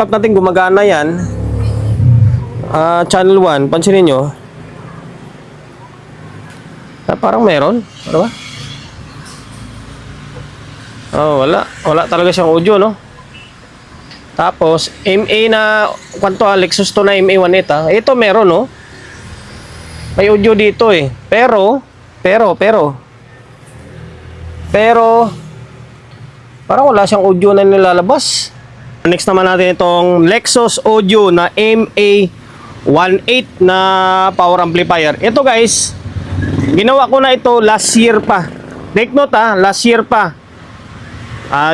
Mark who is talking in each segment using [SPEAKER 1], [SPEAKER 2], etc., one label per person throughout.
[SPEAKER 1] laptop natin gumagana yan. Channel 1, pansinin nyo. Parang meron. Ano ba? Oh, wala. Wala talaga siyang audio, no? Tapos, MA na, kwanto Lexus to na MA18. Ito meron, no? May audio dito eh. Pero, parang wala siyang audio na nilalabas. Next naman natin itong Lexus Audio na MA18 na power amplifier. Ito guys, ginawa ko na ito last year pa. Take note last year pa.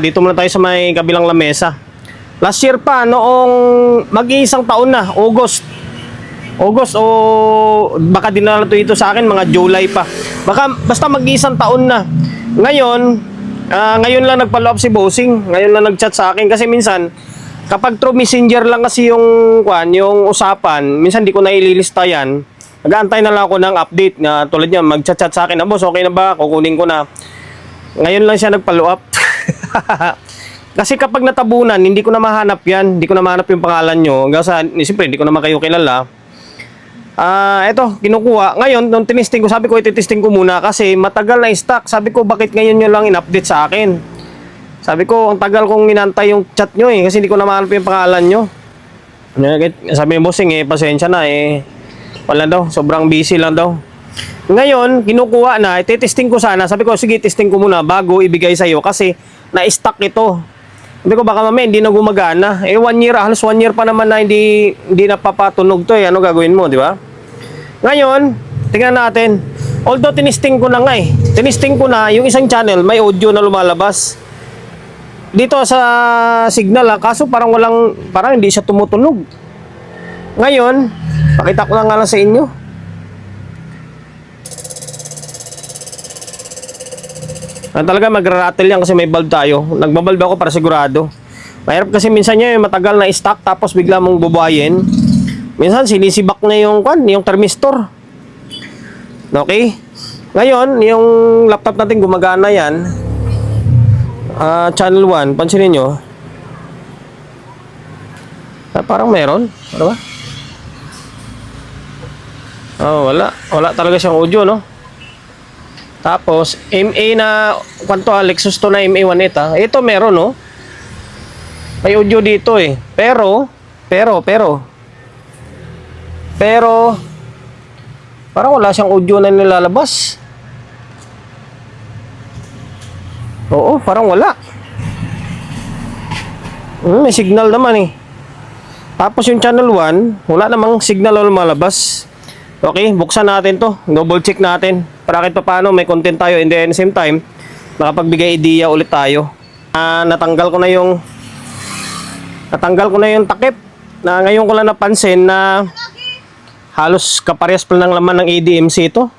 [SPEAKER 1] Dito muna tayo sa may kabilang lamesa. Last year pa, noong mag-iisang taon na, August o baka dinala to ito sa akin mga July pa. Basta mag-iisang taon na. Ngayon lang nagpa-follow up si Bossing. Ngayon lang nag-chat sa akin kasi minsan kapag through messenger lang kasi yung usapan, minsan di ko na ililista yan. Nag-aantay na lang ako ng update na tulad niya mag-chat sa akin, boss, okay na ba? Kukunin ko na. Ngayon lang siya nag-follow up. Kasi kapag natabunan, hindi ko na mahanap yan. Hindi ko na mahanap yung pangalan nyo. Siyempre, hindi ko naman kayo kilala. Eto, kinukuha. Ngayon, nung tinisting ko, sabi ko, ititesting ko muna kasi matagal na stock. Sabi ko, bakit ngayon nyo lang in-update sa akin? Sabi ko, ang tagal kong inantay yung chat nyo eh, kasi hindi ko na mahanap yung pangalan nyo. Sabi ni Bossing pasensya na wala daw, sobrang busy lang daw. Ngayon, kinukuha na, ititesting ko sana. Sabi ko, sige, testing ko muna bago ibigay sa'yo kasi na-stock ito. Sabi ko, baka mamaya hindi na gumagana. 1 year, halos 1 year pa naman na hindi napapatunog to Ano gagawin mo, di ba? Ngayon, tingnan natin. Although tinisting ko na nga Tinisting ko na yung isang channel, may audio na lumalabas. Dito sa signal kaso parang hindi siya tumutunog. Ngayon, pakita ko na nga lang sa inyo. Talaga magra-rattle yan kasi may bulb tayo. Nagbabalb ako para sigurado. Mahirap kasi minsan niya matagal na stock tapos bigla mong bubuhayin. Minsan sinisibak na yung thermistor. Okay? Ngayon, yung laptop natin gumagana yan. Channel 1, pansinin nyo. Parang meron. Ano ba? Oh, wala. Wala talaga siyang audio, no? Tapos, MA na, Lexus to na MA18. Ito meron, no? May audio dito eh. Pero, parang wala siyang audio na nilalabas. Oo, parang wala. May signal naman eh. Tapos yung channel 1, wala namang signal na lumalabas. Okay, buksan natin to. Double check natin. Para kahit paano may content tayo and then same time, makapagbigay idea ulit tayo. Natanggal ko na yung takip. Na ngayon ko lang napansin na halos kaparehas pa ng laman ng ADMC ito.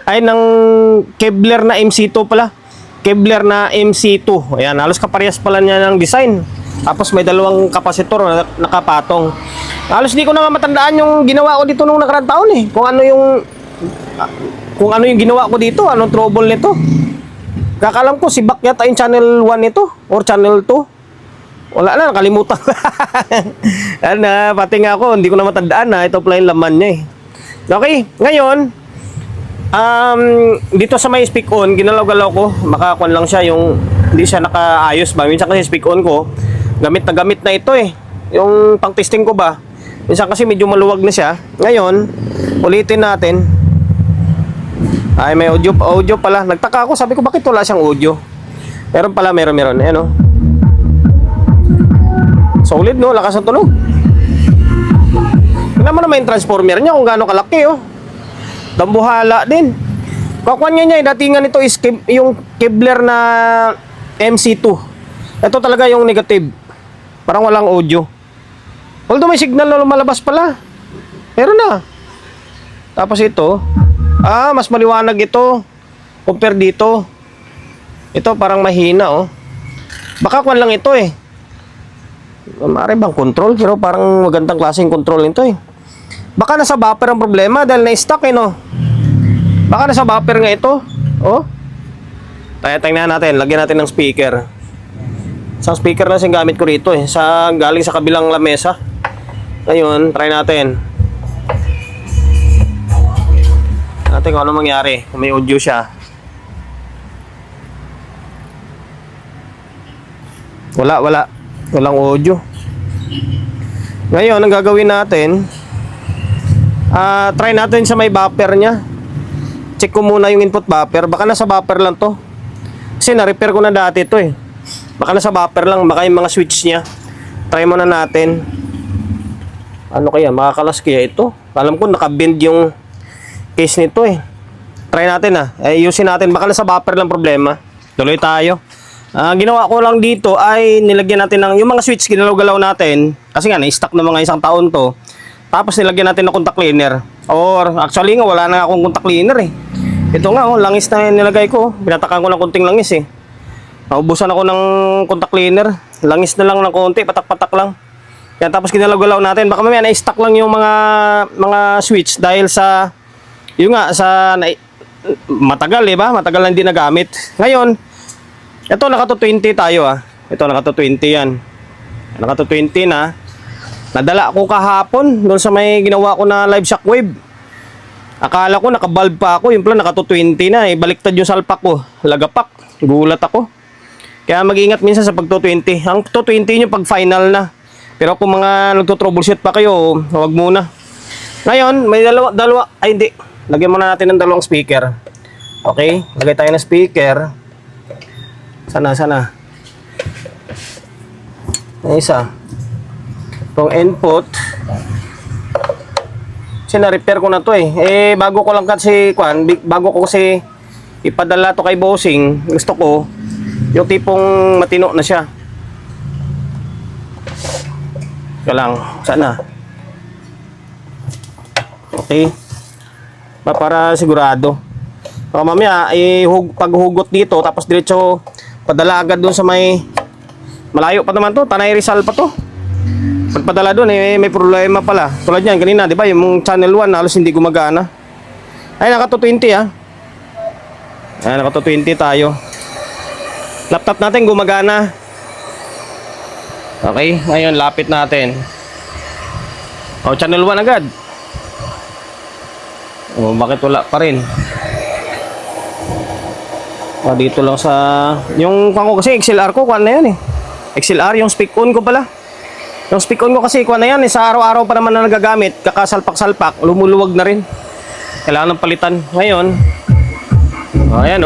[SPEAKER 1] Ay, ng Kevlar na MC2 pala. Kevlar na MC2. Ayan, halos kaparehas pala niya ng design. Tapos may dalawang kapasitor na nakapatong. Halos di ko na nga matandaan yung ginawa ko dito nung nakarang taon eh. Kung ano yung ginawa ko dito, anong trouble nito. Kakalam ko, si Bak yata yung channel 1 nito or channel 2. Wala na, nakalimutan. Pati nga ako, hindi ko na matandaan na ito pala yung laman niya eh. Okay, ngayon, dito sa may speak on, ginalaw-galaw ko, makakuan lang siya yung hindi siya nakaayos ba. Minsan kasi speak on ko, gamit na ito eh. Yung pang-testing ko ba, minsan kasi medyo maluwag na siya. Ngayon, ulitin natin. Ay, may audio pala. Nagtaka ako, sabi ko bakit wala siyang audio. Meron pala, meron. Ayan o. Solid no, lakas ng tunog. Tingnan mo naman yung transformer niya kung gaano kalaki oh. Dambuhala din. Kakuan niya datingan nito is yung Kevlar na MC2. Ito talaga yung negative. Parang walang audio. Although may signal na lumalabas pala. Meron na. Tapos ito, mas maliwanag ito compare dito. Ito parang mahina oh. Baka kuan lang ito eh. Maaari bang control? Pero parang magandang klaseng control nito eh. Baka nasa buffer ang problema dahil na-stuck eh no. Baka nasa buffer nga ito. Oh. Tingnan natin, lagyan natin ng speaker. Isang speaker na yung gamit ko rito eh. Galing sa kabilang lamesa. Ngayon, try natin. Natin kung ano mangyari. Kung may audio siya. Walang audio. Ngayon, ang gagawin natin, try natin sa may buffer niya. Check ko muna yung input buffer. Baka nasa buffer lang to. Kasi na-repair ko na dati to eh. Baka nasa buffer lang, baka yung mga switch niya. Try muna natin. Ano kaya, makakalas kaya ito? Alam ko nakabend yung case nito eh. Try natin ayusin natin, baka nasa buffer lang problema. Tuloy tayo. Ginawa ko lang dito ay nilagyan natin ng yung mga switch, ginalaw-galaw natin. Kasi nga, na-stock na mga isang taon to. Tapos nilagyan natin ng contact cleaner. Or actually nga, wala na akong contact cleaner eh. Ito nga, langis na nilagay ko. Binatakan ko ng konting langis eh. Naubusan ako ng contact cleaner. Langis na lang ng konti, patak-patak lang. Yan, tapos ginalaw-galaw natin. Baka mamaya na-stock lang yung mga switch dahil sa yung nga matagal, di ba? Matagal na hindi nagamit. Ngayon, ito naka 20 tayo Ito naka 20 yan. Naka 20 na. Nadala ko kahapon doon sa may ginawa ko na live shockwave. Akala ko naka-bulb pa ako, yung pala naka 20 na eh. Baliktad yung salpak ko. Lagapak. Gulat ako. Kaya mag-ingat minsan sa pag 20. Ang 20 nyo pag final na. Pero kung mga nagto-troubleshoot pa kayo, huwag muna. Ngayon, may dalawa, ay hindi. Lagyan muna natin ng dalawang speaker. Okay, lagay tayo ng speaker. Sana. Ang isa. Itong input. Kasi na-repair ko na to eh. Bago ko kasi ipadala to kay bossing, gusto ko yung tipong matino na siya. Ika lang, sana. Okay. Para sigurado. Baka mamaya, paghugot dito, tapos diretso padala agad doon sa malayo pa naman to, Tanay Rizal pa to. Pagpadala doon, may problema pala. Tulad yan, kanina, di ba, yung channel 1, halos hindi gumagana. Ay, naka 20 Ay, naka 20 tayo. Laptop natin gumagana. Okay, ngayon, lapit natin. Channel 1 agad. Bakit wala pa rin? Dito lang sa yung ko kasi XLR ko kuan na yan eh. XLR yung speak on ko pala. Yung speak on ko kasi kuan na yan eh, sa araw-araw pa naman na nagagamit, kakasalpak-salpak, lumuluwag na rin. Kailangan ng palitan. Ngayon, ayan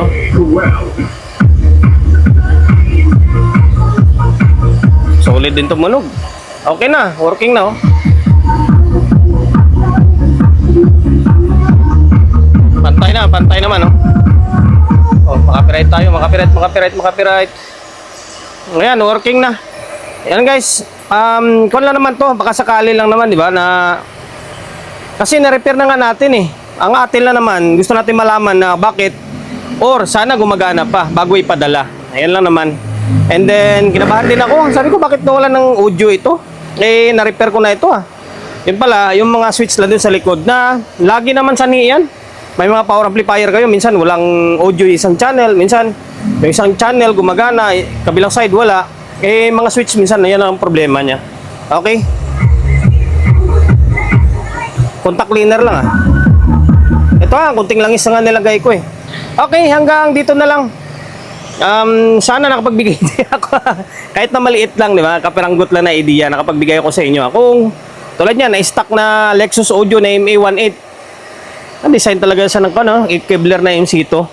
[SPEAKER 1] solid din tumunog. Okay na, working na Pantay naman makapiright tayo, makapiright. Ayan, working na. Ayan guys, kung lang naman to, baka sakali lang naman, di ba, na kasi na-repair na nga natin eh. Ang atin lang naman, gusto natin malaman na bakit or sana gumagana pa bago ipadala. Ayan lang naman. And then, kinabahan din ako. Sabi ko, bakit nawala ng audio ito? Na-repair ko na ito Yun pala, yung mga switch lang dun sa likod na lagi naman saniyan. May mga power amplifier kayo, minsan walang audio isang channel, minsan yung isang channel gumagana, kabilang side wala. Mga switch minsan na yan ang problema niya. Okay? Contact cleaner lang Ito kunting langis na nga nilagay ko Okay, hanggang dito na lang. Sana nakapagbigay ako. Kahit na maliit lang, di ba? Kapiranggot lang na idea, nakapagbigay ako sa inyo. Kung tulad niya, na-stock na Lexus Audio na MA18. Design talaga siya ng Kevlar na MC to.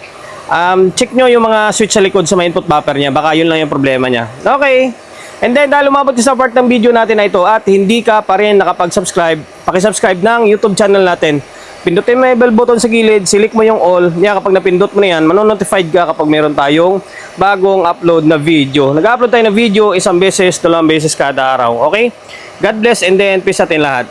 [SPEAKER 1] Check nyo yung mga switch sa likod sa may input buffer niya. Baka yun lang yung problema niya. Okay. And then, dahil umabot sa part ng video natin na ito at hindi ka pa rin nakapag-subscribe, pakisubscribe ng YouTube channel natin. Pindutin mo yung bell button sa gilid, select mo yung all. Kapag napindot mo na yan, manonotified ka kapag meron tayong bagong upload na video. Nag-upload tayo ng video isang beses, dalawang beses kada araw. Okay? God bless and then peace sa atin lahat.